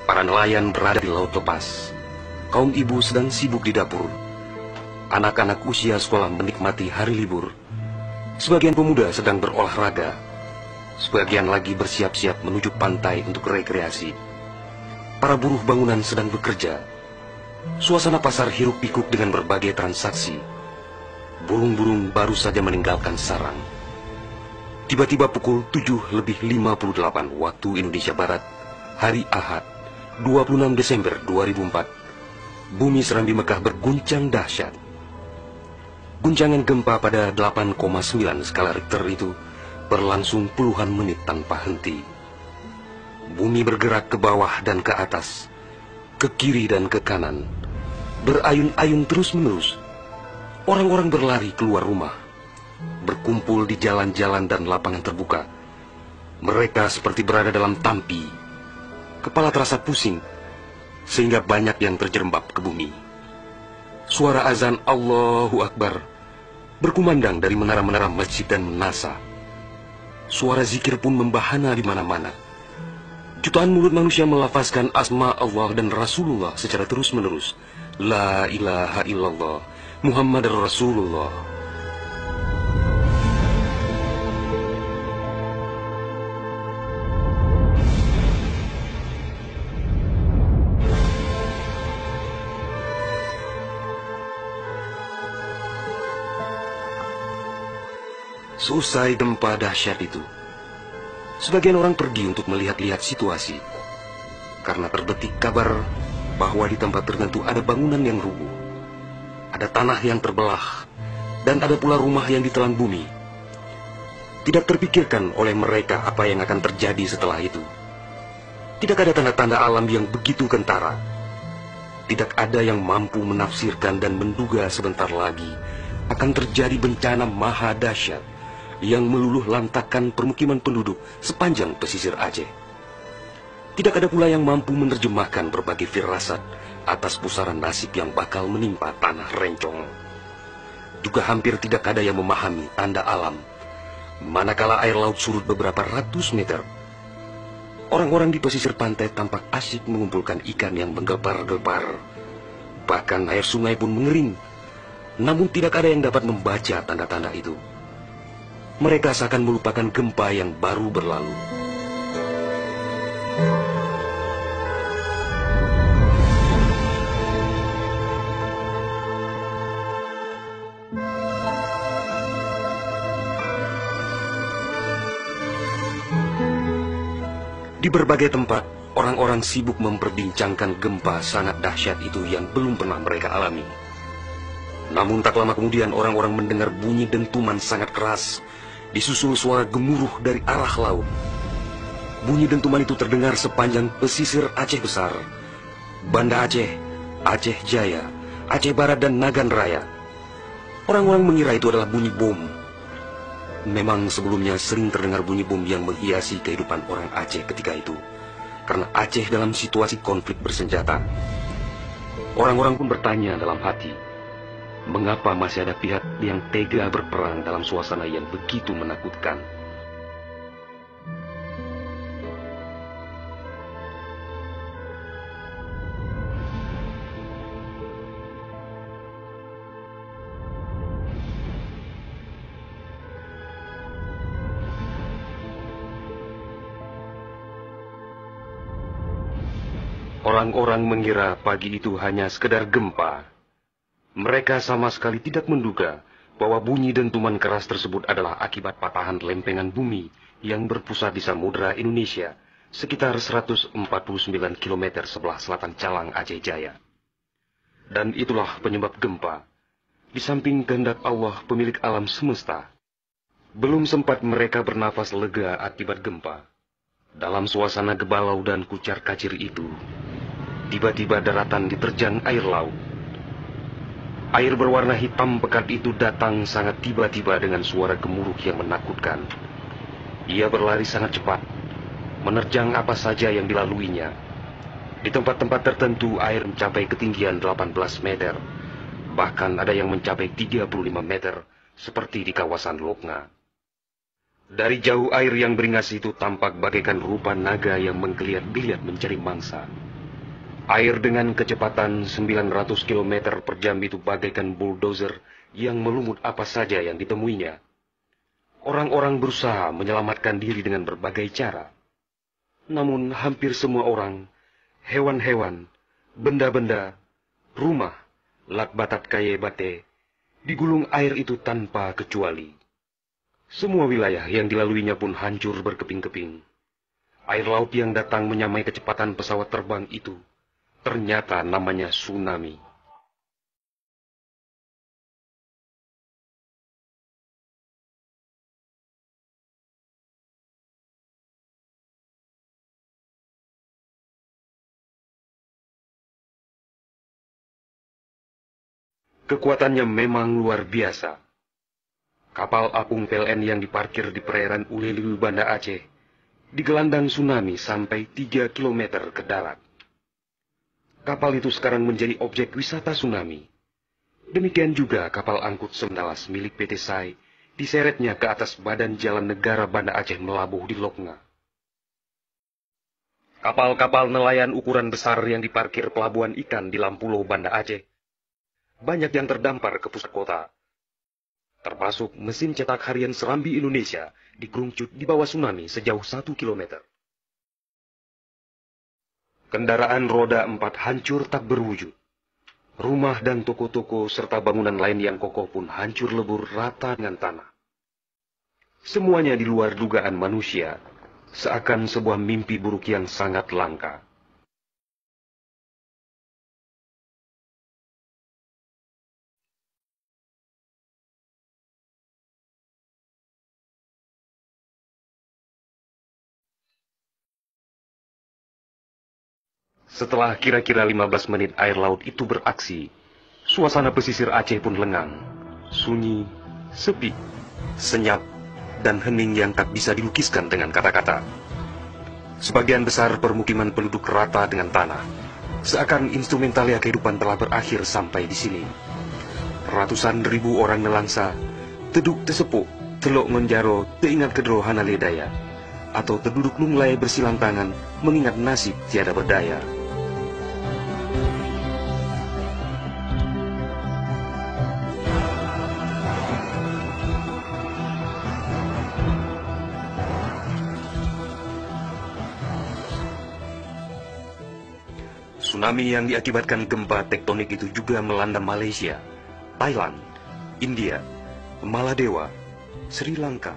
Para nelayan berada di laut lepas. Kaum ibu sedang sibuk di dapur. Anak-anak usia sekolah menikmati hari libur. Sebagian pemuda sedang berolahraga. Sebagian lagi bersiap-siap menuju pantai untuk rekreasi. Para buruh bangunan sedang bekerja. Suasana pasar hiruk-pikuk dengan berbagai transaksi. Burung-burung baru saja meninggalkan sarang. Tiba-tiba pukul 7:58 waktu Indonesia Barat, hari Ahad, 26 Desember 2004, bumi Serambi Mekah berguncang dahsyat. Guncangan gempa pada 8,9 skala Richter itu berlangsung puluhan menit tanpa henti. Bumi bergerak ke bawah dan ke atas, ke kiri dan ke kanan, berayun-ayun terus-menerus. Orang-orang berlari keluar rumah, berkumpul di jalan-jalan dan lapangan terbuka. Mereka seperti berada dalam tampi. Kepala terasa pusing, sehingga banyak yang terjerembab ke bumi. Suara azan Allahu Akbar berkumandang dari menara-menara masjid dan menasa. Suara zikir pun membahana di mana-mana. Jutaan mulut manusia melafazkan asma Allah dan Rasulullah secara terus-menerus. La ilaha illallah, Muhammad Rasulullah. Seusai gempa dahsyat itu, sebagian orang pergi untuk melihat-lihat situasi. Karena terbetik kabar bahwa di tempat tertentu ada bangunan yang rubuh, ada tanah yang terbelah, dan ada pula rumah yang ditelan bumi. Tidak terpikirkan oleh mereka apa yang akan terjadi setelah itu. Tidak ada tanda-tanda alam yang begitu kentara. Tidak ada yang mampu menafsirkan dan menduga sebentar lagi akan terjadi bencana maha dahsyat yang meluluh lantakkan permukiman penduduk sepanjang pesisir Aceh. Tidak ada pula yang mampu menerjemahkan berbagai firasat atas pusaran nasib yang bakal menimpa tanah rencong. Juga hampir tidak ada yang memahami tanda alam, manakala air laut surut beberapa ratus meter. Orang-orang di pesisir pantai tampak asyik mengumpulkan ikan yang menggelepar-gelepar. Bahkan air sungai pun mengering, namun tidak ada yang dapat membaca tanda-tanda itu. Mereka seakan melupakan gempa yang baru berlalu. Di berbagai tempat, orang-orang sibuk memperbincangkan gempa sangat dahsyat itu yang belum pernah mereka alami. Namun tak lama kemudian orang-orang mendengar bunyi dentuman sangat keras, disusul suara gemuruh dari arah laut. Bunyi dentuman itu terdengar sepanjang pesisir Aceh Besar, Banda Aceh, Aceh Jaya, Aceh Barat dan Nagan Raya. Orang-orang mengira itu adalah bunyi bom. Memang sebelumnya sering terdengar bunyi bom yang menghiasi kehidupan orang Aceh ketika itu, karena Aceh dalam situasi konflik bersenjata. Orang-orang pun bertanya dalam hati, mengapa masih ada pihak yang tega berperang dalam suasana yang begitu menakutkan? Orang-orang mengira pagi itu hanya sekedar gempa. Mereka sama sekali tidak menduga bahwa bunyi dentuman keras tersebut adalah akibat patahan lempengan bumi yang berpusat di Samudra Indonesia, sekitar 149 km sebelah selatan Calang Aceh Jaya. Dan itulah penyebab gempa. Di samping kehendak Allah pemilik alam semesta, belum sempat mereka bernafas lega akibat gempa. Dalam suasana gebalau dan kucar-kacir itu, tiba-tiba daratan diterjang air laut. Air berwarna hitam pekat itu datang sangat tiba-tiba dengan suara gemuruh yang menakutkan. Ia berlari sangat cepat, menerjang apa saja yang dilaluinya. Di tempat-tempat tertentu air mencapai ketinggian 18 meter. Bahkan ada yang mencapai 35 meter, seperti di kawasan Lokna. Dari jauh air yang beringas itu tampak bagaikan rupa naga yang menggeliat-geliat mencari mangsa. Air dengan kecepatan 900 km per jam itu bagaikan bulldozer yang melumut apa saja yang ditemuinya. Orang-orang berusaha menyelamatkan diri dengan berbagai cara. Namun hampir semua orang, hewan-hewan, benda-benda, rumah, lakbatat kaye bate, digulung air itu tanpa kecuali. Semua wilayah yang dilaluinya pun hancur berkeping-keping. Air laut yang datang menyamai kecepatan pesawat terbang itu, ternyata namanya tsunami. Kekuatannya memang luar biasa. Kapal apung PLN yang diparkir di perairan Uleliu, Banda Aceh, digelandang tsunami sampai 3 kilometer ke darat. Kapal itu sekarang menjadi objek wisata tsunami. Demikian juga kapal angkut Semdalas milik PT SAI diseretnya ke atas badan jalan negara Banda Aceh melabuh di Loknga. Kapal-kapal nelayan ukuran besar yang diparkir pelabuhan ikan di Lampulo, Banda Aceh, banyak yang terdampar ke pusat kota. Termasuk mesin cetak harian Serambi Indonesia digerungcut di bawah tsunami sejauh 1 kilometer. Kendaraan roda 4 hancur tak berwujud. Rumah dan toko-toko serta bangunan lain yang kokoh pun hancur lebur rata dengan tanah. Semuanya di luar dugaan manusia, seakan sebuah mimpi buruk yang sangat langka. Setelah kira-kira 15 menit air laut itu beraksi, suasana pesisir Aceh pun lengang, sunyi, sepi, senyap, dan hening yang tak bisa dilukiskan dengan kata-kata. Sebagian besar permukiman penduduk rata dengan tanah, seakan instrumentalia kehidupan telah berakhir sampai di sini. Ratusan ribu orang nelangsa, teduk tesepuh, telok ngonjaro, teingat kedro hanale daya, atau terduduk lunglai bersilang tangan, mengingat nasib tiada berdaya. Tsunami yang diakibatkan gempa tektonik itu juga melanda Malaysia, Thailand, India, Maladewa, Sri Lanka,